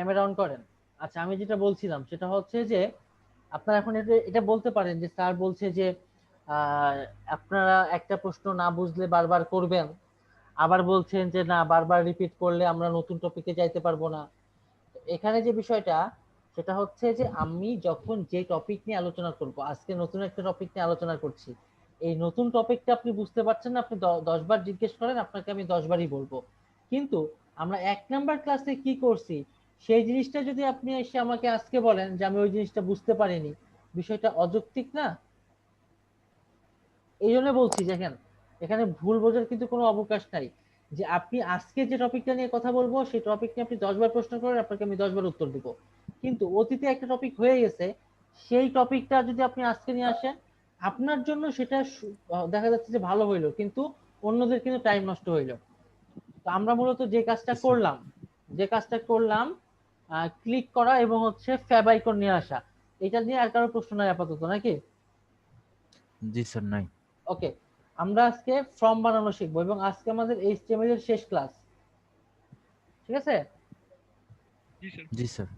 Camera on করেন। আচ্ছা, আমি যেটা বলছিলাম সেটা হচ্ছে যে আপনারা এখন এটা বলতে পারেন যে স্যার বলছে যে আহ, আপনারা একটা প্রশ্ন না বুঝলে বারবার করবেন, আবার বলছেন যে না বারবার রিপিট করলে আমরা নতুন টপিকে যাইতে পারবো না। তো এখানে যে বিষয়টা সেটা হচ্ছে যে আমি যখন যে টপিক নিয়ে আলোচনা করব, আজকে নতুন একটা টপিক নিয়ে আলোচনা করছি, এই নতুন টপিকটা আপনি বুঝতে পারছেন না, আপনি 10 বার জিজ্ঞেস করেন আপনাকে আমি 10 বারই বলবো। কিন্তু আমরা 1 নাম্বার ক্লাসে কি করছি সেই জিনিসটা যদি আপনি এসে আমাকে আজকে বলেন যে আমি ওই জিনিসটা বুঝতে পারিনি, বিষয়টা অযৌক্তিক না? এই জন্য বলছি দেখেন, এখানে ভুল বোঝার কিন্তু কোনো অবকাশ নাই। যে আপনি আজকে যে টপিকটা নিয়ে কথা বলবো সেই টপিক নিয়ে আপনি 10 বার প্রশ্ন করেন, আপনাকে আমি 10 বার উত্তর দিব। কিন্তু অতীতে একটা টপিক হয়ে গেছে, সেই টপিকটা যদি আপনি আজকে নিয়ে আসেন, আপনার জন্য সেটা দেখা যাচ্ছে যে ভালো হইলো, কিন্তু অন্যদের কিন্তু টাইম নষ্ট হইলো। তো আমরা মূলত যে কাজটা করলাম ক্লিক করা এবং হচ্ছে ফ্যাব আইকন নিয়ে আসা। এটা নিয়ে আর কারো প্রশ্ন নাই আপাতত, নাকি? জি স্যার, নাই। ওকে, আমরা আজকে ফর্ম বানানো শিখবো এবং আজকে আমাদের এইচটিএমএল এর শেষ ক্লাস। ঠিক আছে? জি স্যার। জি স্যার।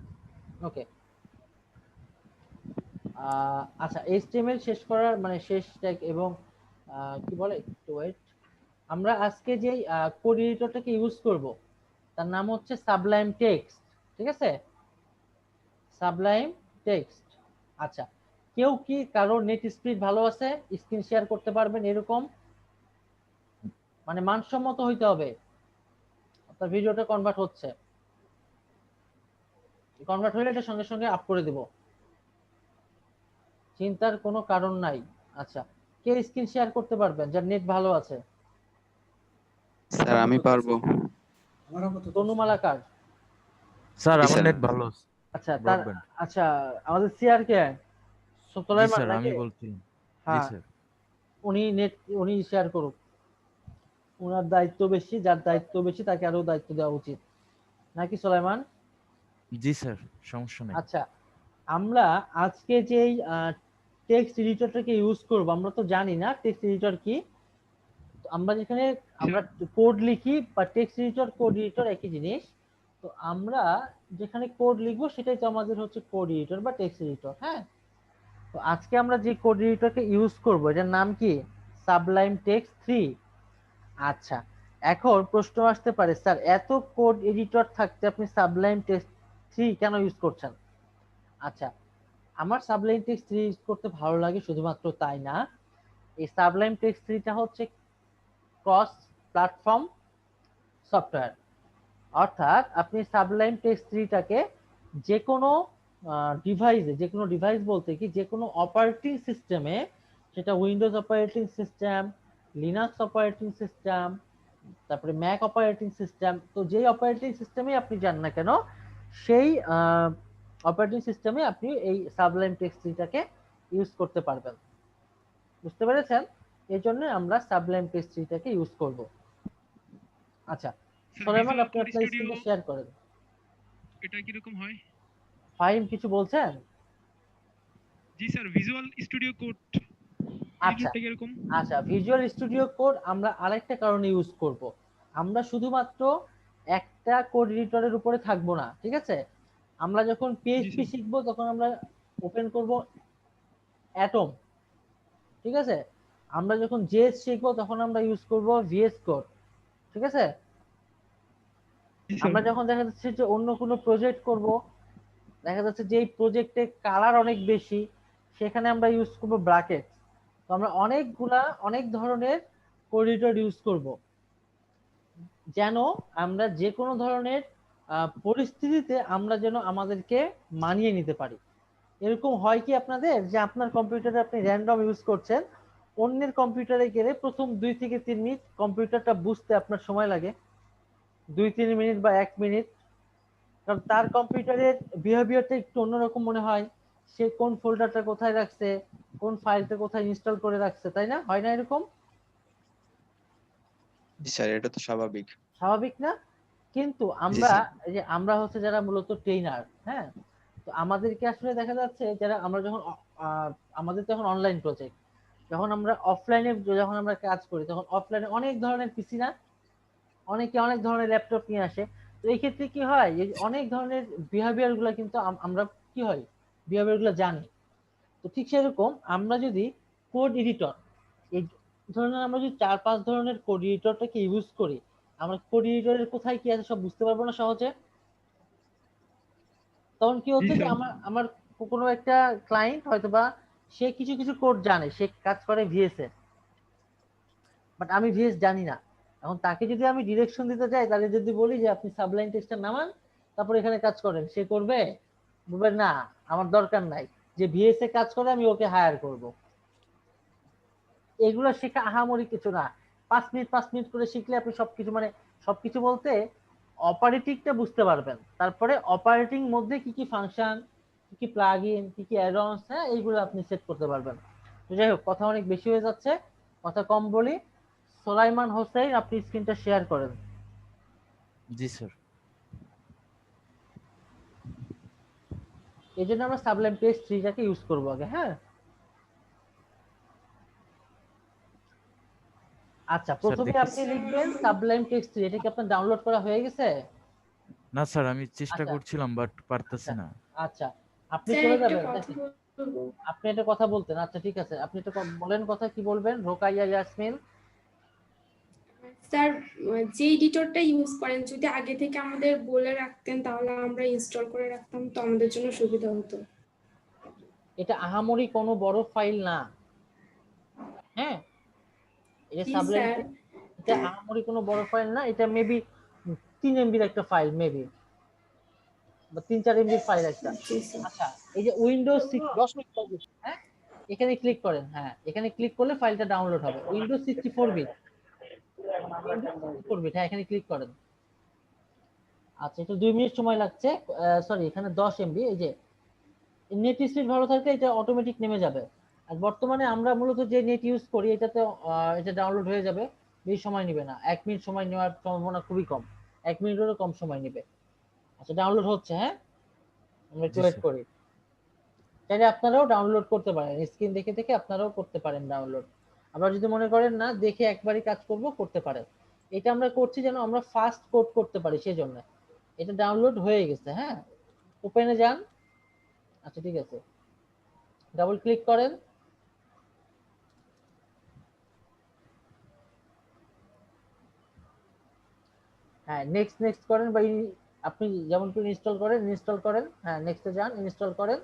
ওকে। আচ্ছা, এইচটিএমএল শেষ করার মানে শেষ ট্যাগ এবং কি বলে, একটু ওয়েট। আমরা আজকে যে কোড এডিটরটাকে ইউজ করব তার নাম হচ্ছে সাবলাইম টেক্সট। ঠিক আছে? Sublime text. আচ্ছা, কেউ কি কারো নেট স্পিড ভালো আছে, স্ক্রিন শেয়ার করতে পারবেন এরকম? মানে মানসম্মত হইতে হবে, আপনার ভিডিওটা কনভার্ট হচ্ছে, কনভার্ট হলে এটা সঙ্গে সঙ্গে আপ করে দিব, চিন্তার কোনো কারণ নাই। আচ্ছা, কে স্ক্রিন শেয়ার করতে পারবেন যার নেট ভালো আছে? স্যার আমি পারবো। তনু মালাকার। স্যার জি আমার স্যার। নেট ভালো আছে, আচ্ছা তার, ব্রডব্যান্ড। আচ্ছা আমাদের সিআর কে জি সুলাইমান স্যার, নাকি? আমি বলছিলাম। জি হ্যাঁ, স্যার। উনি নেট উনি শেয়ার করুক, ওনার দায়িত্ব বেশি, যার দায়িত্ব বেশি তাকে আরো দায়িত্ব দেওয়া উচিত, নাকি সুলাইমান? জি স্যার, সমস্যা নেই। আচ্ছা, আমরা আজকে যেই টেক্সট এডিটরটাকে ইউজ করব, আমরা তো জানি না টেক্সট এডিটর কি। তো আমরা যেখানে আমরা কোড লিখি বা টেক্সট এডিটর কোড এডিটর একই জিনিস। তো আমরা যেখানে কোড লিখবো সেটাই তো আমাদের হচ্ছে কোড এডিটর বা টেক্সট এডিটর। হ্যাঁ, তো আজকে আমরা যে কোড এডিটরকে ইউজ করব এটার নাম কি? Sublime text 3। আচ্ছা, এখন প্রশ্ন আসতে পারে স্যার এত কোড এডিটর থাকতে আপনি সাবলাইম টেক্সট 3 কেন ইউজ করছেন? আচ্ছা, আমার সাবলাইম টেক্সট 3 ইউজ করতে ভালো লাগে শুধুমাত্র তাই না, এই সাবলাইম টেক্সট 3টা হচ্ছে ক্রস প্ল্যাটফর্ম সফটওয়্যার। অর্থাৎ আপনি সাবলাইম টেক্সট 3টাকে যে কোনো ডিভাইসে, যে কোনো ডিভাইস বলতে কি যে কোনো অপারেটিং সিস্টেমে, সেটা Windows operating system, Linux operating system, তারপরে ম্যাক অপারেটিং সিস্টেম, তো যেই অপারেটিং সিস্টেমে আপনি যান না কেন সেই অপারেটিং সিস্টেমে আপনি এই সাবলাইম টেক্সট 3টাকে ইউজ করতে পারবেন। বুঝতে পেরেছেন? এই জন্য আমরা সাবলাইম টেক্সট 3টাকে ইউজ করব। আচ্ছা, স্যার সুলাইমান ভিজুয়াল আপনি কোড আপনার স্টুডিও স্ক্রিনটা শেয়ার করেন। এটা কিরকম হয়? ফাহিম কিছু বলছেন? জি স্যার, ভিজুয়াল স্টুডিও কোড আচ্ছা, এডিটরটা কিরকম? আচ্ছা, ভিজুয়াল স্টুডিও কোড আমরা আরেকটা কারণে ইউজ করব। আমরা শুধুমাত্র একটা কোড এডিটরের উপরে থাকবো না, ঠিক আছে? আমরা যখন জি পিএইচপি স্যার। শিখবো তখন আমরা ওপেন করব অ্যাটম। ঠিক আছে? আমরা যখন জেএস শিখবো তখন আমরা ইউজ করব ভিএস কোড। ঠিক আছে? জি স্যার। আমরা যখন দেখা যাচ্ছে যে অন্য কোনো প্রজেক্ট করব, দেখা যাচ্ছে যে এই প্রজেক্টে কালার অনেক বেশি, সেখানে আমরা ইউজ করব ব্র্যাকেট। তো আমরা অনেক ধরনের কোড এডিটর ইউজ করব, যেন আমরা যে কোনো ধরনের পরিস্থিতিতে আমরা যেন আমাদেরকে মানিয়ে নিতে পারি। এরকম হয় কি আপনাদের যে আপনার কম্পিউটারে আপনি র্যান্ডম ইউজ করছেন, অন্যের কম্পিউটারে গেলে প্রথম 2 থেকে 3 মিনিট কম্পিউটারটা বুঝতে আপনার সময় লাগে, 2-3 মিনিট বা 1 মিনিট, কারণ তার কম্পিউটারের বিহেভিয়ারটা একটু অন্যরকম মনে হয়, সে কোন ফোল্ডারটা কোথায় রাখছে, কোন ফাইলটা কোথায় ইনস্টল করে রাখছে, তাই না? হয় না এরকম? জি স্যার, এটা তো স্বাভাবিক। স্বাভাবিক না? কিন্তু জি আমরা স্যার। এই যে আমরা হচ্ছে যারা মূলত ট্রেনার, হ্যাঁ, তো আমাদেরকে আসলে দেখা যাচ্ছে যারা আমরা যখন আহ, আমাদের তখন অনলাইন প্রজেক্ট, যখন আমরা অফলাইনে যখন আমরা কাজ করি তখন অফলাইনে অনেক ধরনের পিসি না, অনেকে অনেক ধরনের ল্যাপটপ নিয়ে আসে, তো এই ক্ষেত্রে কি হয়, এই অনেক ধরনের বিহেভিয়ার গুলা কিন্তু আমরা কি হয় বিহেভিয়ার গুলা জানি। তো ঠিক সেরকম আমরা যদি কোড এডিটর, এই ধরনের আমরা যদি 4-5 ধরনের কোড এডিটরটাকে ইউজ করি, আমরা কোড এডিটরের কোথায় কি আছে সব বুঝতে পারবো না সহজে। তখন কি জি হচ্ছে যে স্যার। আমার আমার কোনো একটা ক্লায়েন্ট হয়তো বা সে কিছু কিছু কোড জানে, সে কাজ করে ভিএস এ, বাট আমি ভিএস জানি না। এখন তাকে যদি আমি ডিরেকশন দিতে চাই, তাহলে যদি বলি যে আপনি সাবলাইন টেক্সটটা নামান, তারপর এখানে কাজ করেন, সে করবে? বলবে না, আমার দরকার নাই, যে ভিএস এ কাজ করে আমি ওকে হায়ার করব। এগুলো শেখা আহামরি কিছু না, 5 মিনিট করে শিখলে আপনি সবকিছু, মানে সবকিছু বলতে অপারেটিংটা বুঝতে পারবেন। তারপরে অপারেটিং মধ্যে কি কি ফাংশন, কি কি প্লাগ ইন, কি কি অ্যাডঅনস, হ্যাঁ এইগুলো আপনি সেট করতে পারবেন। তো যাই হোক, কথা অনেক বেশি হয়ে যাচ্ছে, কথা কম বলি। সোলাইমান হোসেন, আপনি স্ক্রিনটা শেয়ার করেন। জি স্যার। এই জন্য আমরা সাবলাইম টেক্সট 3টাকে ইউজ করবো আগে, হ্যাঁ। আচ্ছা, স্যার প্রথমে আপনি দেখেছি। লিখবেন সাবলাইম টেক্সট 3। এটা কি আপনার ডাউনলোড করা হয়ে গেছে? না স্যার, আমি চেষ্টা আচ্ছা করছিলাম বাট পারতেছি আচ্ছা না। আচ্ছা, আপনি স্যার চলে একটা যাবেন, কথা দেখেন বলবো। আপনি একটা কথা বলতেন। আচ্ছা ঠিক আছে, আপনি একটা বলেন, কথা কি বলবেন? রোকাইয়া ইয়াসমিন। স্যার যে এডিটরটা ইউজ করেন যদি আগে থেকে আমাদের বলে রাখতেন তাহলে আমরা ইনস্টল করে রাখতাম, তো আমাদের জন্য সুবিধা হতো। এটা আহামরি কোনো বড় ফাইল না, হ্যাঁ। এটা জি সাবলাইম, স্যার। এটা আহামরি কোনো বড় ফাইল না। এটা মেবি 3 MB একটা ফাইল, মেবি, বা 3-4 MB ফাইল একটা। জি স্যার। আচ্ছা, এই যে উইন্ডোজ 10 মিনিট, হ্যাঁ, এখানে ক্লিক করেন। হ্যাঁ, এখানে ক্লিক করলে ফাইলটা ডাউনলোড হবে। উইন্ডোজ 64 বিট, উইন্ডোজ 64 বিট, হ্যাঁ এখানে ক্লিক করেন। আচ্ছা, একটু 2 মিনিট সময় লাগছে। সরি, এখানে 10 MB। এই যে নেট স্পিড ভালো থাকলে এটা অটোমেটিক নেমে যাবে। আর বর্তমানে আমরা মূলত যে নেট ইউজ করি, এটাতে এটা ডাউনলোড হয়ে যাবে, বেশি সময় নেবে না। 1 মিনিট সময় নেওয়ার সম্ভাবনা খুবই কম, 1 মিনিটেরও কম সময় নেবে। আচ্ছা, ডাউনলোড হচ্ছে, হ্যাঁ, আমরা একটু জি ওয়েট স্যার। করি। চাইলে আপনারাও ডাউনলোড করতে পারেন, স্ক্রিন দেখে দেখে আপনারাও করতে পারেন ডাউনলোড। আবার যদি মনে করেন না দেখে একবারই কাজ করব, করতে পারেন। এটা আমরা করছি যেন আমরা ফাস্ট কোড করতে পারি, সেজন্য। এটা ডাউনলোড হয়ে গেছে, হ্যাঁ। ওপেনে যান। আচ্ছা ঠিক আছে, ডাবল ক্লিক করেন। হ্যাঁ, নেক্সট নেক্সট করেন, বা আপনি যেমন করে ইনস্টল করেন, ইনস্টল করেন। হ্যাঁ, নেক্সটে যান, ইনস্টল করেন।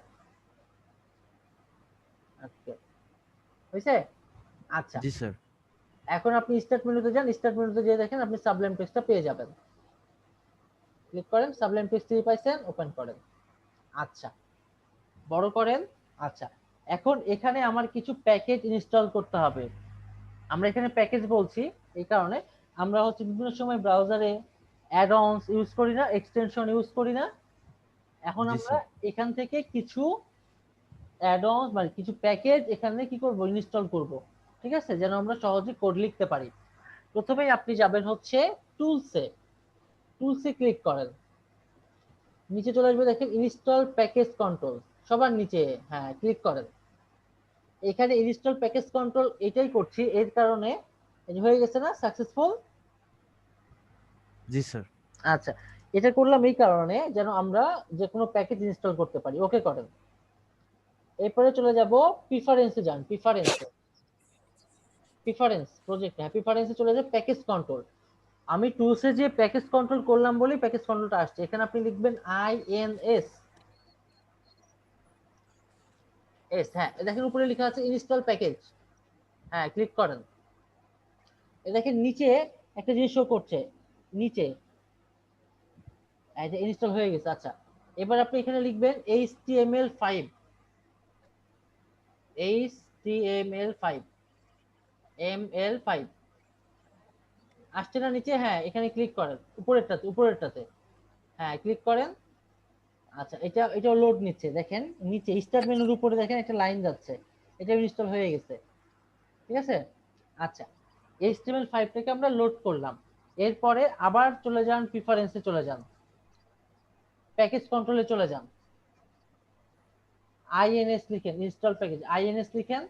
আচ্ছা, হয়েছে? আচ্ছা, জি স্যার। এখন আপনি স্টার্ট মেনুতে যান, স্টার্ট মেনুতে গিয়ে দেখেন আপনি সাবলাইম টেক্সটটা পেয়ে যাবেন। ক্লিক করেন, সাবলাইম টেক্সট পাইছেন, ওপেন করেন। আচ্ছা, বড় করেন। আচ্ছা, এখন এখানে আমার কিছু প্যাকেজ ইনস্টল করতে হবে। আমরা এখানে প্যাকেজ বলছি এই কারণে, আমরা হচ্ছে বিভিন্ন সময় ব্রাউজারে অ্যাড অনস ইউজ করি না, এক্সটেনশন ইউজ করি না। এখন জি আমরা স্যার। এখান থেকে কিছু অ্যাড অনস মানে কিছু প্যাকেজ এখানে কি করব, ইনস্টল করব। ঠিক আছে, যেন আমরা সহজে কোড লিখতে পারি। প্রথমেই আপনি যাবেন হচ্ছে টুলসে, টুলসে ক্লিক করেন। নিচে চলে আসবে, দেখেন ইনস্টল প্যাকেজ কন্ট্রোল, সবার নিচে, হ্যাঁ ক্লিক করেন। এখানে ইনস্টল প্যাকেজ কন্ট্রোল এটাই করছি, এর কারণে এই যে হয়ে গেছে না সাকসেসফুল। জি স্যার। আচ্ছা, এটা করলাম এই কারণে যেন আমরা যে কোনো প্যাকেজ ইনস্টল করতে পারি। ওকে করেন। এরপরে চলে যাব প্রিফারেন্সে যান, প্রিফারেন্সে, প্রিফারেন্স প্রজেক্ট, হ্যাঁ প্রিফারেন্সে চলে যাবে প্যাকেজ কন্ট্রোল। আমি টুলসে যে প্যাকেজ কন্ট্রোল করলাম বলি প্যাকেজ কন্ট্রোলটা আসছে। এখানে আপনি লিখবেন INS এস, হ্যাঁ দেখেন উপরে লেখা আছে ইনস্টল প্যাকেজ। হ্যাঁ, ক্লিক করেন। দেখেন নিচে একটা জিনিস শো করছে, নিচে এটা ইনস্টল হয়ে গেছে। আচ্ছা, এবার আপনি এখানে লিখবেন HTML5, HTML5, ML5 আসছে না নিচে? হ্যাঁ, এখানে ক্লিক করেন, উপরেরটাতে, উপরেরটাতে, হ্যাঁ ক্লিক করেন। আচ্ছা, এটা লোড নিচ্ছে, দেখেন নিচে স্টার্ট মেনুর উপরে দেখেন একটা লাইন যাচ্ছে, এটা ইনস্টল হয়ে গেছে। ঠিক আছে। আচ্ছা, HTML5টাকে আমরা লোড করলাম। এরপরে আবার চলে যান প্রিফারেন্সে, চলে যান প্যাকেজ কন্ট্রোলে, চলে যান INS লিখেন, ইনস্টল প্যাকেজ, INS লিখেন,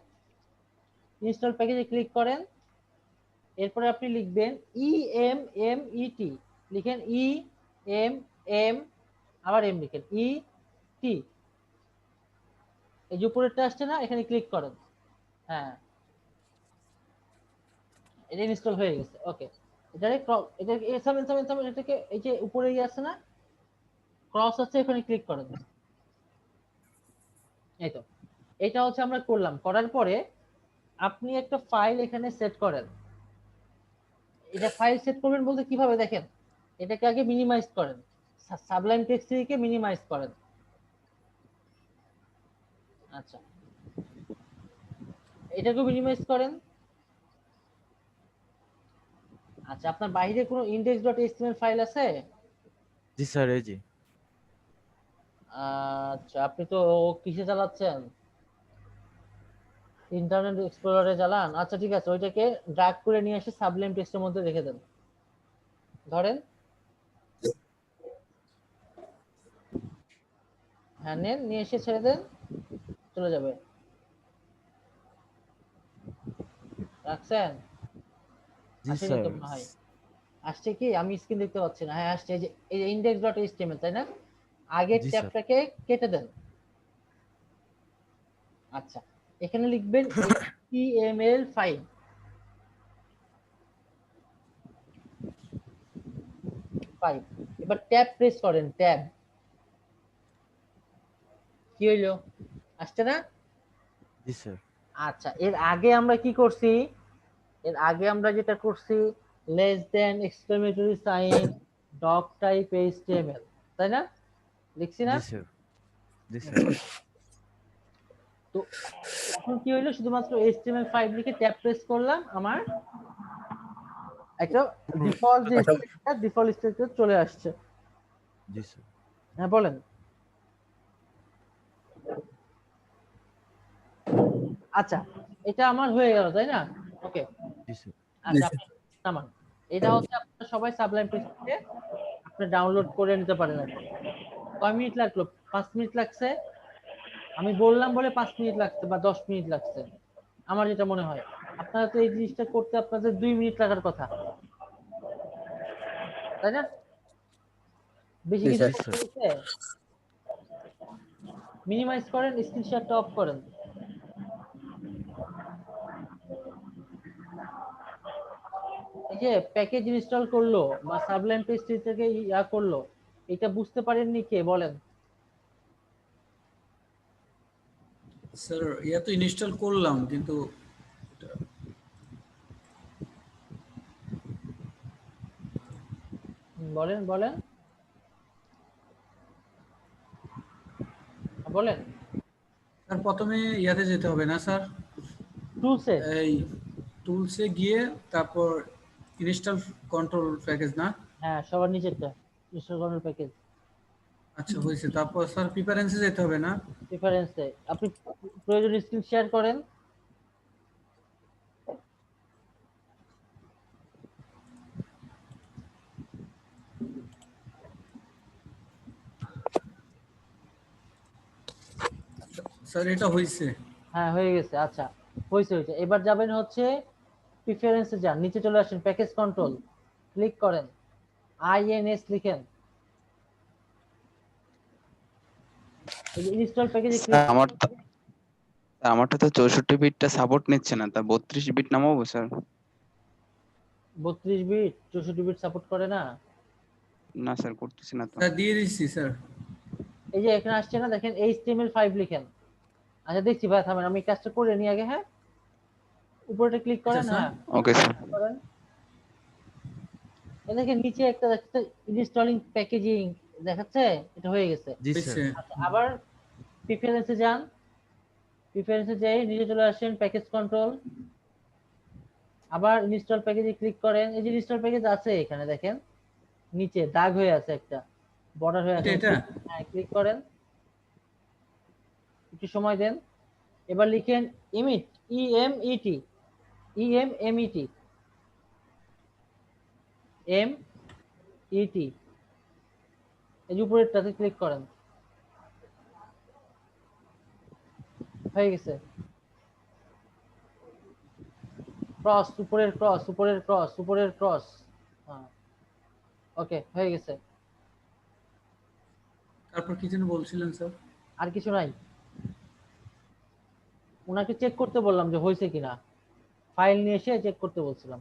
ইনস্টল প্যাকেজে ক্লিক করেন। এরপরে আপনি লিখবেন EMMET, লিখেন এম এম আবার এম লিখেন, ই টি, এই যে উপরেরটা আসছে না, এখানে ক্লিক করেন। হ্যাঁ, এটা ইনস্টল হয়ে গেছে। ওকে, এটা এটাকে এই যে উপরে ইয়ে আছে না, ক্রস আছে, এখানে ক্লিক করেন। এই তো, এটা হচ্ছে আমরা করলাম। করার পরে আপনি একটা ফাইল এখানে সেট করেন। এটা ফাইল সেট করবেন বলতে কিভাবে দেখেন, এটাকে আগে মিনিমাইজ করেন, সাবলাইম টেক্সট কে মিনিমাইজ করেন। আচ্ছা, এটাকে মিনিমাইজ করেন। আচ্ছা, আপনার বাইরে কোনো index.html ফাইল আছে? জি স্যার, এই জি। আচ্ছা, আপনি তো কিসে চালাচ্ছেন, ইন্টারনেট এক্সপ্লোরারে চালান? আচ্ছা ঠিক আছে, ওইটাকে ড্র্যাগ করে নিয়ে এসে সাবলাইম টেক্সটের মধ্যে রেখে দেন। ধরেন, হ্যাঁ নেন, নিয়ে এসে ছেড়ে দেন, চলে যাবে। রাখছেন? জি আসেনি স্যার। তো মনে হয়। আসছে কি, আমি স্ক্রিন দেখতে পাচ্ছি না। হ্যাঁ আসছে, এই যে index.html, তাই না? আগের জি স্যার। ট্যাবটাকে কেটে দেন। আচ্ছা, এখানে লিখবেন html5। এবার ট্যাব প্রেস করেন, ট্যাব। কি হইলো, আসছে না? জি স্যার। আচ্ছা, এর আগে আমরা কি করছি, এর আগে আমরা যেটা করছি, less than exclamatory sign doc type html, তাই না? লিখছি না? জি স্যার। জি স্যার। তো এখন কি হইলো, শুধুমাত্র html5 লিখে ট্যাব প্রেস করলাম, আমার একটা ডিফল্ট যে স্ট্রাকচার, ডিফল্ট স্ট্রাকচার চলে আসছে। জি স্যার। হ্যাঁ বলেন। আচ্ছা, এটা আমার হয়ে গেল, তাই না? ওকে, জি স্যার। আচ্ছা আপনি নামান। এটা হচ্ছে আপনারা সবাই সাবলাইম টেক্সট থেকে আপনি ডাউনলোড করে নিতে পারেন। এখন কয় মিনিট লাগলো? 5 মিনিট লাগছে। আমি বললাম বলে 5 মিনিট লাগছে বা 10 মিনিট লাগছে, আমার যেটা মনে হয়। আপনারা তো এই জিনিসটা করতে আপনাদের 2 মিনিট লাগার কথা, তাই না? বেশি জি কিছু স্যার। জি করতে স্যার। হচ্ছে। মিনিমাইজ করেন, স্ক্রিনশটটা অফ করেন। এই যে প্যাকেজ ইনস্টল করলো বা সাবলাইম টেক্সট থেকে ইয়া করলো, এটা বুঝতে পারেননি কে বলেন? স্যার ইয়া তো ইনস্টল করলাম কিন্তু বলেন বলেন বলেন। স্যার প্রথমে ইয়াতে যেতে হবে না স্যার, টুলসে, এই টুলসে গিয়ে তারপর ইনস্টল কন্ট্রোল প্যাকেজ না? হ্যাঁ সবার নিচেরটা, ইনস্টল করার প্যাকেজ। আচ্ছা হয়েছে, তারপর স্যার প্রিফারেন্সে যেতে হবে না? প্রেফারেন্সে আপনি প্রয়োজন স্ক্রিন শেয়ার করেন। স্যার এটা হয়েছে। হ্যাঁ হয়ে গেছে। আচ্ছা, হয়েছে হয়েছে। এবার যাবেন হচ্ছে প্রিফারেন্সে, যান, নিচে চলে আসেন, প্যাকেজ কন্ট্রোল ক্লিক করেন, INS লিখেন, এই যে ইনস্টল প্যাকেজে ক্লিক। আমারটা তো 64 বিটটা সাপোর্ট নিচ্ছে না, তা 32 বিট নামাবো স্যার? 32 বিট 64 বিট সাপোর্ট করে না? না স্যার, করতেছি না তো। স্যার দিয়ে দিচ্ছি স্যার। এই যে এখানে আসছে না, দেখেন HTML5 লিখেন। আচ্ছা দেখছি ভাই, থামেন, আমি কাজটা করে নিই আগে। হ্যাঁ, উপরেটা ক্লিক আচ্ছা করেন, স্যার। হ্যাঁ ওকে স্যার। করেন। এই দেখেন নিচে একটা দেখাচ্ছে ইনস্টলিং প্যাকেজিং দেখাচ্ছে, এটা হয়ে গেছে। জি স্যার। হয়েছে। আচ্ছা, আবার প্রিফারেন্সে যান, প্রিফারেন্সে যাই নিচে চলে আসেন, প্যাকেজ কন্ট্রোল, আবার ইনস্টল প্যাকেজে ক্লিক করেন। এই যে ইনস্টল প্যাকেজ আছে এখানে দেখেন, নিচে দাগ হয়ে আছে, একটা বর্ডার হয়ে আছে। এটা হ্যাঁ ক্লিক করেন, একটু সময় দেন। এবার লিখেন ইমিট, EMET, EMMET, MET, এই যে উপরেরটাতে ক্লিক করেন। হয়ে গেছে। ক্রস, উপরের ক্রস, উপরের ক্রস, উপরের ক্রস। হ্যাঁ ওকে, হয়ে গেছে। তারপর কি যেন বলছিলেন স্যার? আর কিছু নাই? ওনাকে চেক করতে বললাম যে হয়েছে কিনা, ফাইল নিয়ে এসে চেক করতে বলছিলাম।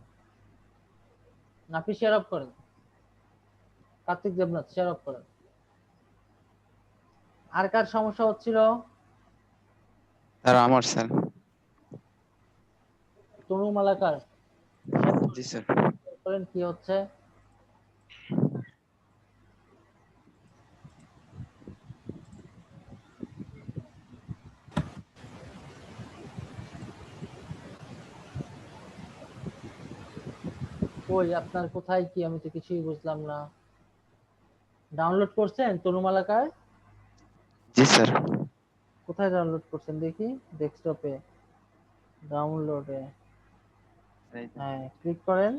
আপনি শেয়ার অফ করেন, কার্তিক দেবনাথ শেয়ার অফ করেন। আর কার সমস্যা হচ্ছিল? স্যার আমার স্যার। তনু মালাকার জি স্যার। করেন কি হচ্ছে? ওই আপনার কোথায় কি, আমি তো কিছুই বুঝলাম না। ডাউনলোড করছেন তনু মালাকার? জি স্যার। কোথায় ডাউনলোড করছেন দেখি? ডেস্কটপে, ডাউনলোডে, হ্যাঁ ক্লিক করেন।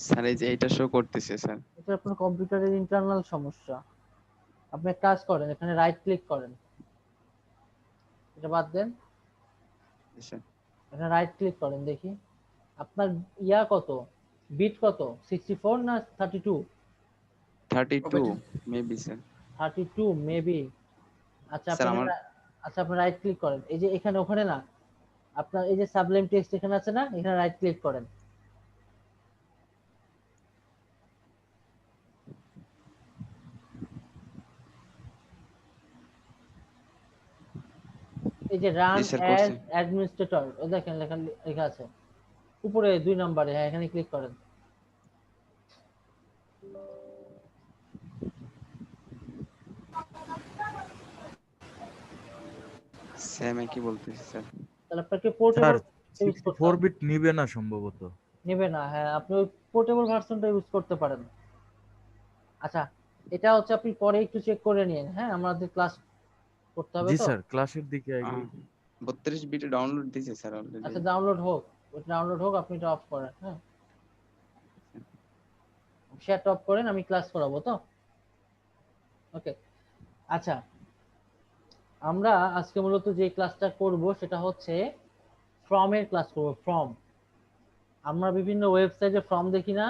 স্যার এই যে এটা শো করতেছে স্যার। এটা আপনার কম্পিউটারের ইন্টারনাল সমস্যা। আপনি এক কাজ করেন, এখানে রাইট ক্লিক করেন, এটা বাদ দেন, জি স্যার। এখানে রাইট ক্লিক করেন দেখি আপনার ইয়া কত, বিট কত, 64 না 32? 32 মেবি স্যার। 32 মেবি। আচ্ছা স্যার আপনি আমার আচ্ছা আপনি রাইট ক্লিক করেন, এই যে এখানে ওখানে না, আপনার এই যে সাবলাইম টেক্সট এখানে আছে না, এখানে রাইট ক্লিক করেন। এই যে রান জি স্যার অ্যাজ করছি। অ্যাডমিনিস্ট্রেটর, ওই দেখেন লেখা লেখা আছে উপরে 2 নম্বরে, হ্যাঁ এখানে ক্লিক করেন। স্যাম কি বলতেছে স্যার? তাহলে আপনাকে স্যার পোর্টেবল ইউজ করতে 64 হবে। বিট নিবে না সম্ভবত। নেবে না, হ্যাঁ আপনি ওই পোর্টেবল ভার্সনটা ইউজ করতে পারেন। আচ্ছা এটা হচ্ছে আপনি পরে একটু চেক করে নিন, হ্যাঁ আমাদের ক্লাস করতে হবে জি তো। স্যার, ক্লাসের দিকে আগে 32 বিটে ডাউনলোড দিছে স্যার অলরেডি। আচ্ছা ডাউনলোড হোক, ওটা ডাউনলোড হোক, আপনি এটা অফ করেন, হ্যাঁ শেয়ারটা অফ করেন, আমি ক্লাস করাবো তো। ওকে আচ্ছা, আমরা আজকে মূলত যে ক্লাসটা করব সেটা হচ্ছে ফর্মের ক্লাস করব। ফর্ম, আমরা বিভিন্ন ওয়েবসাইটে ফর্ম দেখি না,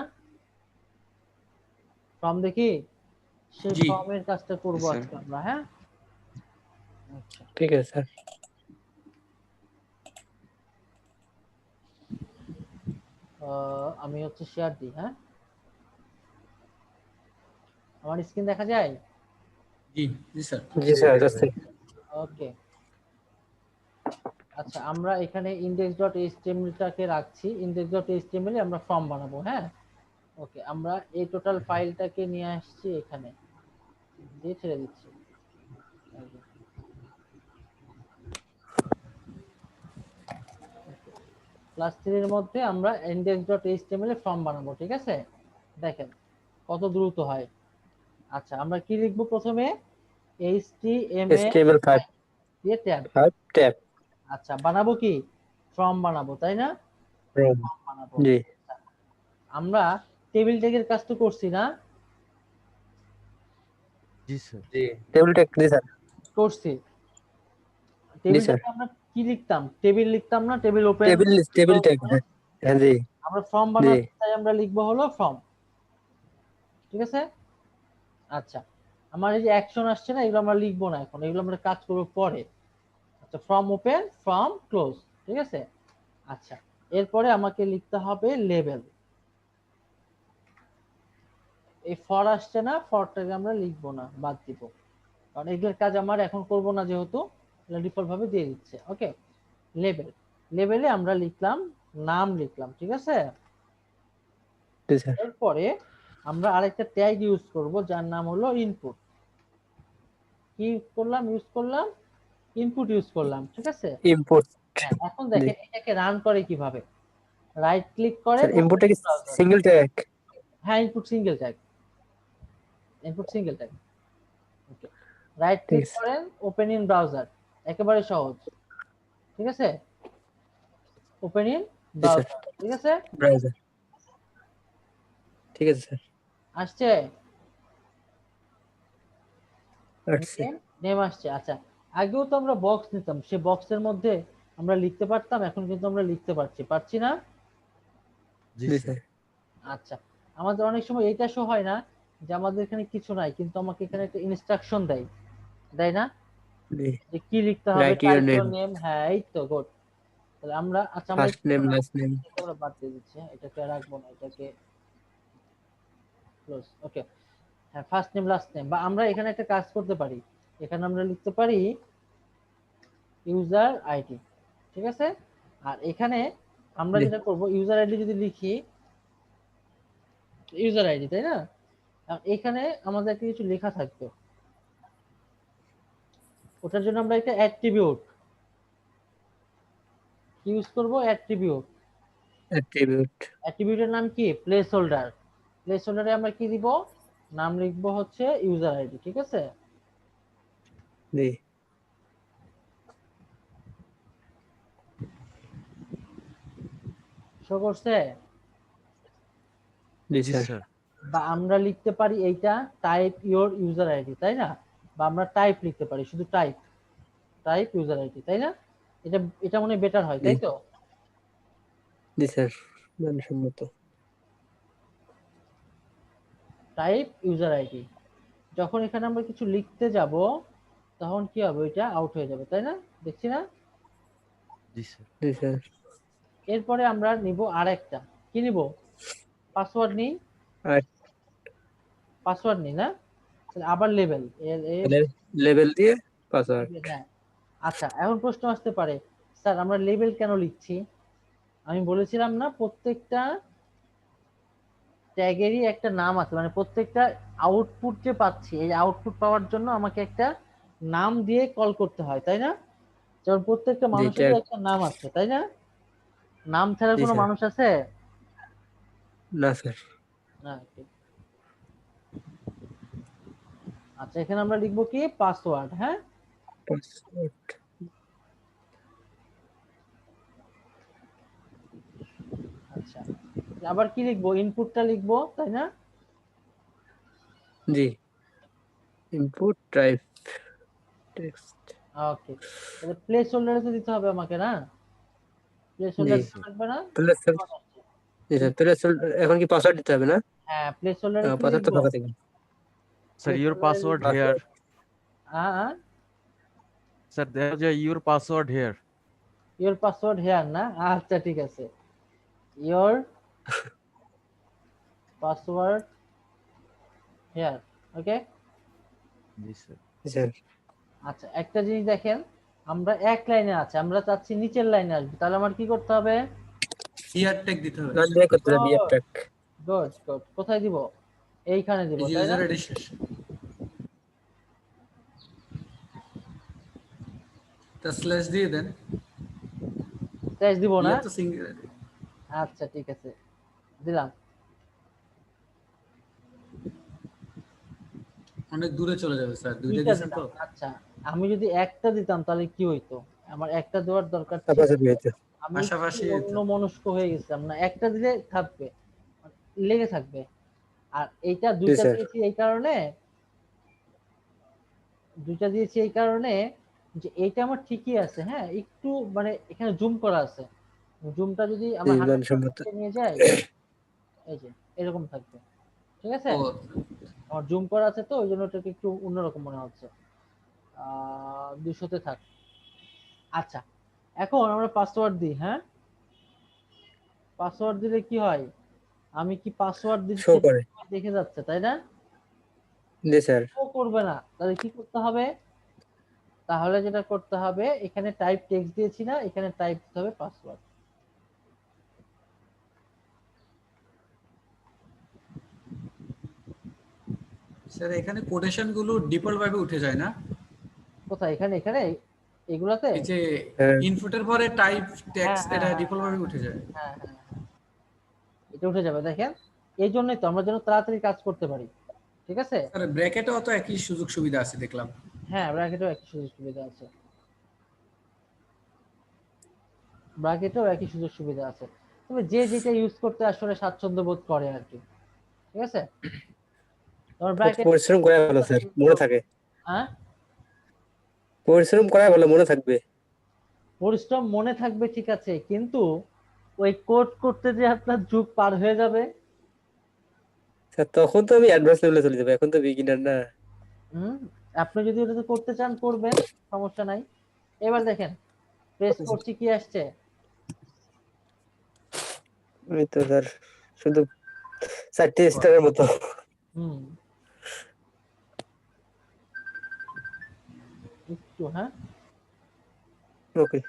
ফর্ম দেখি, সেই জি ফর্মের কাজটা করব স্যার। আজকে আমরা, হ্যাঁ আচ্ছা ঠিক আছে স্যার। আমি হচ্ছে শেয়ার দিই, হ্যাঁ আমার স্ক্রিন দেখা যায়? জি জি স্যার। জি স্যার যাচ্ছে। ওকে আচ্ছা, আমরা এখানে index.html টাকে রাখছি, index.html এ আমরা ফর্ম বানাবো, হ্যাঁ ওকে। আমরা এই টোটাল ফাইলটাকে নিয়ে আসছি এখানে, দিয়ে ছেড়ে দিচ্ছি। ক্লাস 3 এর মধ্যে আমরা index.html এ ফর্ম বানাবো, ঠিক আছে? দেখেন কত দ্রুত হয়। আচ্ছা আমরা কি লিখবো প্রথমে? html HTML5 দিয়ে ট্যাব। ট্যাব আচ্ছা বানাবো কি? ফর্ম বানাবো, তাই না? ফর্ম। ফর্ম বানাবো। জি আমরা টেবিল ট্যাগের কাজ তো করছি না? জি স্যার। জি টেবিল ট্যাগ জি স্যার। করছি। জি টেবিল স্যার। ট্যাগে আমরা কি লিখতাম? টেবিল লিখতাম না? Table open. টেবিল ট্যাগ হ্যাঁ জি আমরা ফর্ম জি বানাতে চাই, আমরা লিখবো হলো ফর্ম, ঠিক আছে? আচ্ছা আমার এই যে অ্যাকশন আসছে না, এগুলো আমরা লিখবো না এখন, এগুলো আমরা কাজ করবো পরে। আচ্ছা ফর্ম ওপেন, ফর্ম ক্লোজ, ঠিক আছে? আচ্ছা এরপরে আমাকে লিখতে হবে লেবেল। এই ফর আসছে না, ফরটাকে আমরা লিখবো না, বাদ দিব, কারণ এগুলোর কাজ আমার এখন করব না, যেহেতু ডিফল্ট ভাবে দিয়ে দিচ্ছে। ওকে লেবেল, লেবেলে আমরা লিখলাম নাম, লিখলাম, ঠিক আছে? জি স্যার। এরপরে আমরা আরেকটা ট্যাগ ইউজ করব যার নাম হলো ইনপুট। কি করলাম? ইউজ করলাম ইনপুট, ইউজ করলাম, ঠিক আছে? ইম্পোর্ট হ্যাঁ এখন জি দেখেন এটাকে রান করে কিভাবে। রাইট ক্লিক করেন, স্যার। ইম্পোর্টটা কি সিঙ্গেল ট্যাগ? হ্যাঁ input single tag, input single tag. Okay right ঠিক ক্লিক আছে করেন, ওপেন ইন ব্রাউজার, একেবারে সহজ, ঠিক আছে? Open in G sir. Browser, ঠিক আছে? ব্রাউজার ঠিক আছে স্যার। আসছে আচ্ছা নেম আসছে। আচ্ছা আগেও তো আমরা বক্স নিতাম, সে বক্সের মধ্যে আমরা লিখতে পারতাম, এখন কিন্তু আমরা লিখতে পারছি না? জি জি স্যার। স্যার। আচ্ছা, আমাদের অনেক সময় এটা শো হয় না যে আমাদের এখানে কিছু নাই, কিন্তু আমাকে এখানে একটা ইনস্ট্রাকশন দেয় না, জি। যে কি লিখতে হবে, right your type name, your name. হ্যাঁ, এই তো গুড। তাহলে আমরা আমরা ফার্স্ট নেম, লাস্ট নেম। এটাকে আমরা বাদ দিয়ে দিচ্ছি, হ্যাঁ, এটাকে রাখবো না, এটাকে ক্লোজ। ওকে, হ্যাঁ, ফার্স্ট নেম লাস্ট নেম। বা আমরা এখানে একটা কাজ করতে পারি, এখানে আমরা লিখতে পারি ইউজার আইডি, ঠিক আছে? আর এখানে আমরা জি। যেটা করব, ইউজার আইডি যদি লিখি ইউজার আইডি, তাই না? এখানে আমাদের একটা কিছু লেখা থাকবে, ওটার জন্য আমরা একটা অ্যাট্রিবিউট ইউজ করব। অ্যাট্রিবিউট। অ্যাট্রিবিউটের নাম কি? Place holder. প্লেস হোল্ডারে আমরা কি দিব? নাম লিখবো হচ্ছে ইউজার আইডি, ঠিক আছে? জি। শো করছে? জি জি স্যার। স্যার। বা আমরা লিখতে পারি এইটা টাইপ ইওর ইউজার আইডি, তাই না? বা আমরা টাইপ লিখতে পারি, শুধু টাইপ ইউজার আইডি, তাই না? এটা এটা মনে বেটার হয়, তাই তো? জি স্যার, মানসম্মত। Type user ID. যখন এখানে আমরা কিছু লিখতে যাব তখন কি হবে? ওইটা আউট হয়ে যাবে, তাই না? দেখছি না? জি স্যার। জি স্যার। এরপরে আমরা নিব আরেকটা, কি নিব? পাসওয়ার্ড নিই। আর পাসওয়ার্ড নিই না? তাহলে আবার লেভেল লেভেল দিয়ে পাসওয়ার্ড। হ্যাঁ। আচ্ছা, এখন প্রশ্ন আসতে পারে, স্যার আমরা লেভেল কেন লিখছি? আমি বলেছিলাম না, প্রত্যেকটা ট্যাগেরই একটা নাম আছে, মানে প্রত্যেকটা আউটপুট যে পাচ্ছি, এই আউটপুট পাওয়ার জন্য আমাকে একটা নাম দিয়ে কল করতে হয়, তাই না? যেমন প্রত্যেকটা জি মানুষের ট্যাগ। একটা নাম আছে, তাই না? নাম ছাড়া জি কোনো স্যার। মানুষ আছে? না স্যার। না। আচ্ছা, এখানে আমরা লিখবো কি? পাসওয়ার্ড। হ্যাঁ, পাসওয়ার্ড। আচ্ছা, আবার কি লিখবো? ইনপুটটা লিখবো, তাই না? জি। Input type text. ওকে, তাহলে প্লেস হোল্ডারে তো দিতে হবে আমাকে, না? প্লেস জি হোল্ডার থাকবে না? Plus sir. জি স্যার, প্লাস এখন কি পাসওয়ার্ড দিতে হবে না? হ্যাঁ, প্লেস হোল্ডারে কি পাসওয়ার্ড তো লিখবো? ফাঁকা থাকবে। স্যার প্লেস ইওর হোল্ডারে পাসওয়ার্ড লিখবো হেয়ার। স্যার দেখা যায় your password here. Your password here না? আচ্ছা, ঠিক আছে, ইওর পাসওয়ার্ড হেয়ার। ওকে। জি স্যার। জি স্যার। আচ্ছা, একটা জিনিস দেখেন, আমরা এক লাইনে আছে, আমরা চাচ্ছি নিচের লাইনে আসবে, তাহলে আমার কি করতে হবে? ইয়ার ট্যাগ দিতে হবে। নাম দিয়ে করতে হবে ট্যাগ। Good good. কোথায় দিব? এইখানে দিব, এই যে তাই না? ইউজার আইডি শেষ। তা স্ল্যাশ দিয়ে দেন। স্ল্যাশ দিব না? ইয়ার তো সিঙ্গেল। আচ্ছা, ঠিক আছে, দিলাম। অনেক দূরে চলে যাবে স্যার, দুইটা দুইটা দিয়েছেন দিতাম। তো। আচ্ছা, আমি যদি একটা দিতাম তাহলে কি হইতো? আমার একটা দেওয়ার দরকার ছিল। পাশাপাশি হয়েছে। আমি পাশাপাশি অন্য মনস্ক হয়ে গেছিলাম, না একটা দিলে থাকবে, লেগে থাকবে। আর এইটা জি স্যার। দুইটা দিয়েছি এই কারণে যে এইটা আমার ঠিকই আছে, হ্যাঁ, একটু মানে এখানে জুম করা আছে, জুমটা যদি জি আমরা 100% মানসম্মত। নিয়ে যাই, এই যে এরকম থাকবে, ঠিক আছে? ও আমার জুম করা আছে তো ওই জন্য এটাকে একটু অন্যরকম মনে হচ্ছে। 200-তে থাক। আচ্ছা, এখন আমরা পাসওয়ার্ড দিই। হ্যাঁ, পাসওয়ার্ড দিলে কি হয়? আমি কি পাসওয়ার্ড শো দিচ্ছি করে। দেখে যাচ্ছে, তাই না? জি স্যার। ও করবে না, তাহলে কি করতে হবে? তাহলে যেটা করতে হবে, এখানে টাইপ টেক্সট দিয়েছি না, এখানে টাইপ দিতে হবে পাসওয়ার্ড। স্যার এখানে কোটেশন গুলো ডিফল্ট ভাবে উঠে যায় না? কোথায়? এখানে এখানে এগুলাতে? এই যে হ্যাঁ। ইনপুটের পরে টাইপ হ্যাঁ, টেক্সট হ্যাঁ, এটা হ্যাঁ, ডিফল্ট ভাবে উঠে যায়। হ্যাঁ, হ্যাঁ, হ্যাঁ। এটা উঠে যাবে, দেখেন। এই জন্যই তো আমরা যেন তাড়াতাড়ি কাজ করতে পারি, ঠিক আছে? স্যার ব্র্যাকেটেও তো একই সুযোগ সুবিধা আছে দেখলাম। হ্যাঁ, ব্র্যাকেটেও একই সুযোগ সুবিধা আছে। ব্র্যাকেটেও একই সুযোগ সুবিধা আছে, তবে যে যেটা ইউজ করতে আসলে স্বাচ্ছন্দ্য বোধ করে আর কি, ঠিক আছে? তোমার ব্র্যাকেট পরিশ্রম করা ভালো স্যার, মনে থাকে। হ্যাঁ, পরিশ্রম করা ভালো, মনে থাকবে। পরিশ্রম মনে থাকবে ঠিক আছে, কিন্তু ওই কোড করতে যে আপনার যুগ পার হয়ে যাবে। স্যার তখন তো আমি অ্যাডভান্স লেভেলে চলে যাবো, এখন তো বিগিনার না। হুম, আপনি যদি ওটাতে করতে চান করবেন, সমস্যা নাই। এবার দেখেন প্রেস করছি কি আসছে। এই তো স্যার, শুধু 4টে স্টারের মতো। হুম, একটু হ্যাঁ। ওকে।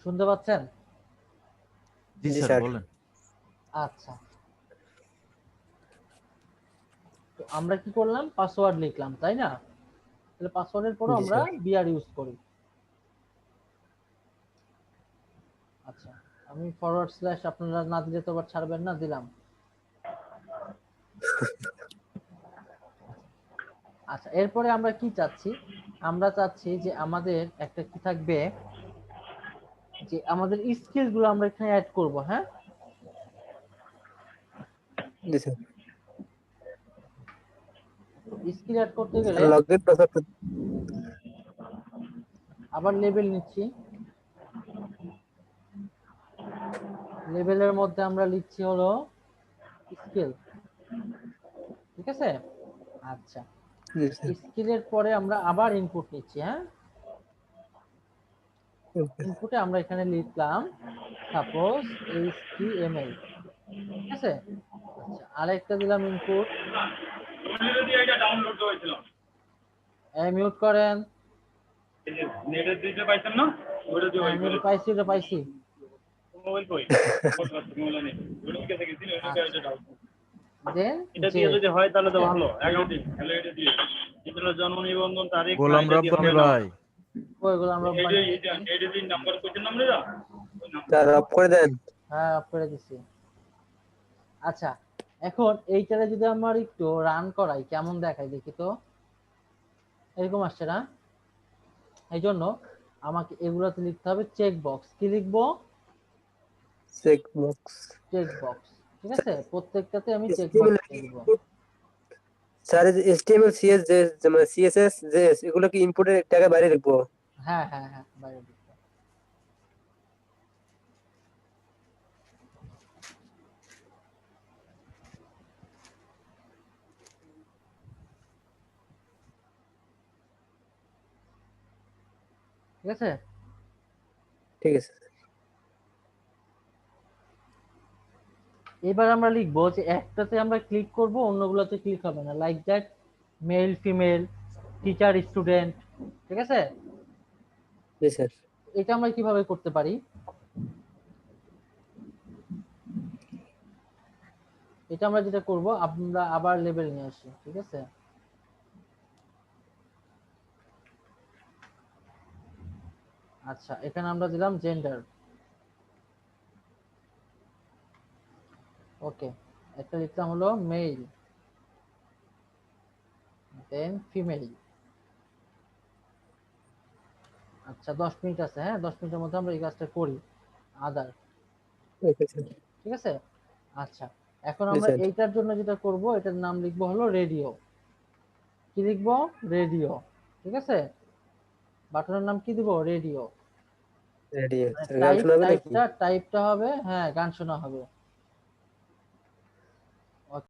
শুনতে পাচ্ছেন? জি জি স্যার স্যার। বলেন। আচ্ছা, তো আমরা কি করলাম, পাসওয়ার্ড লিখলাম তাই না? তাহলে পাসওয়ার্ডের পরে জি আমরা স্যার। বিআর ইউজ করি। আচ্ছা, আমি ফরওয়ার্ড স্ল্যাশ আপনারা না দিলে তো আবার ছাড়বেন না, দিলাম। আচ্ছা, এরপরে আমরা কি চাচ্ছি, আমরা চাচ্ছি যে আমাদের একটা কি থাকবে, যে আমাদের স্কিল গুলো আমরা এখানে অ্যাড করব। হ্যাঁ, জি স্যার। স্কিল অ্যাড করতে গেলে লগইন পাসওয়ার্ড। আবার লেবেল নিচ্ছি। লেবেলের মধ্যে আমরা লিখছি হলো স্কিল, ঠিক আছে? আচ্ছা, জি স্যার। স্কিলের পরে আমরা আবার ইনপুট নিচ্ছি। হ্যাঁ, ওকে। ইনপুটে আমরা এখানে লিখলাম সাপোজ HTML, ঠিক আছে? আচ্ছা, আরেকটা দিলাম ইনপুট, মিউট করেন। নেটের দিতে পাইছেন না ওটা দিয়ে হ্যাঁ, ওই নেট করে পাইছি, ওটা পাইছি। মোবাইল কই মোবাইল নেই ওটা কাছে গেছিল ওটা এটা দাও দেন এটা যে দিয়ে যদি হয় তাহলে তো ভালো 11 দিন তাহলে এটা দিয়ে এটা জন্ম নিবন্ধন তারিখ না গোলাম এটা দিয়ে রব্বানি হবে না ভাই। ওইগুলো আমরা এটা এটা এটা দিন নাম্বার কোন নাম্বার দাও স্যার অফ করে দেন। হ্যাঁ অফ করে দিছি। আচ্ছা, এখন এইটারে যদি আমার একটু রান করাই কেমন দেখায় দেখি তো। এরকম আসছে না? এই জন্য আমাকে এগুলোতে লিখতে হবে চেক বক্স। কি লিখবো? Check box. চেক বক্স, ঠিক আছে? প্রত্যেকটাতে আমি চেক HTML বক্স লিখবো। স্যার, এই যে HTML CSS মানে CSS JS এগুলো কি ইনপুটের ট্যাগে বাইরে লিখবো? হ্যাঁ হ্যাঁ হ্যাঁ, বাইরে লিখবো। ঠিক আছে? ঠিক আছে। এবার আমরা লিখবো যে একটাতে আমরা ক্লিক করব, অন্যগুলোতে ক্লিক হবে না, like that male female, teacher student, ঠিক আছে? জি স্যার। এটা আমরা কিভাবে করতে পারি? এটা আমরা যেটা করব, আমরা আবার লেবেল নিয়ে আসি, ঠিক আছে? আচ্ছা, এখানে আমরা দিলাম জেন্ডার। ওকে, একটা লিখলাম হলো মেল, দেন ফিমেল। আচ্ছা, 10 মিনিট আছে। হ্যাঁ, 10 মিনিটের মধ্যে আমরা এই কাজটা করি। আদার, ওকে স্যার। ঠিক আছে? আচ্ছা, এখন জি আমরা স্যার। এইটার জন্য যেটা করব, এটার নাম লিখবো হলো রেডিও। কি লিখবো? রেডিও, ঠিক আছে? বাটনের নাম কি দিব? রেডিও। রেডি। গান শোনাবে নাকি? টাইপটা হবে, হ্যাঁ গান শোনা হবে।